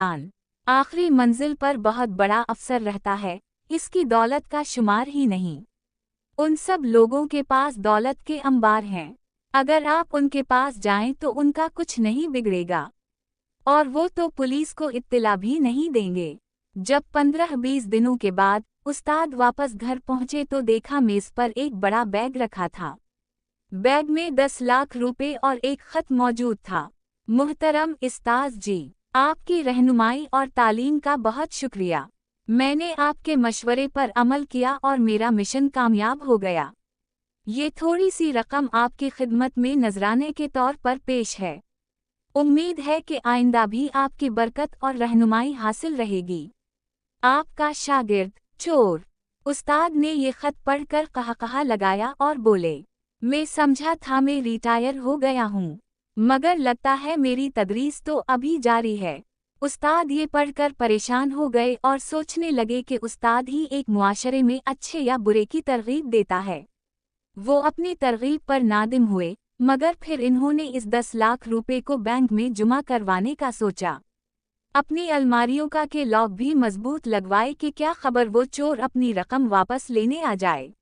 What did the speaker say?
आखिरी मंजिल पर बहुत बड़ा अफसर रहता है, इसकी दौलत का शुमार ही नहीं। उन सब लोगों के पास दौलत के अंबार हैं। अगर आप उनके पास जाएं तो उनका कुछ नहीं बिगड़ेगा, और वो तो पुलिस को इत्तला भी नहीं देंगे। जब 15-20 दिनों के बाद उस्ताद वापस घर पहुंचे तो देखा मेज पर एक बड़ा बैग रखा था। बैग में 10 लाख रुपए और एक खत मौजूद था। मुहतरम उस्ताद जी, आपकी रहनुमाई और तालीम का बहुत शुक्रिया। मैंने आपके मशवरे पर अमल किया और मेरा मिशन कामयाब हो गया। ये थोड़ी सी रकम आपकी खिदमत में नजराने के तौर पर पेश है। उम्मीद है कि आइंदा भी आपकी बरकत और रहनुमाई हासिल रहेगी। आपका शागिर्द चोर। उस्ताद ने ये खत पढ़कर कहा लगाया और बोले, मैं समझा था मैं रिटायर हो गया हूँ, मगर लगता है मेरी तदरीस तो अभी जारी है। उस्ताद ये पढ़कर परेशान हो गए और सोचने लगे कि उस्ताद ही एक मुआशरे में अच्छे या बुरे की तरगीब देता है। वो अपनी तरगीब पर नादिम हुए, मगर फिर इन्होंने इस 10 लाख रुपए को बैंक में जुमा करवाने का सोचा। अपनी अलमारियों का के लॉक भी मजबूत लगवाए कि क्या खबर वो चोर अपनी रकम वापस लेने आ जाए।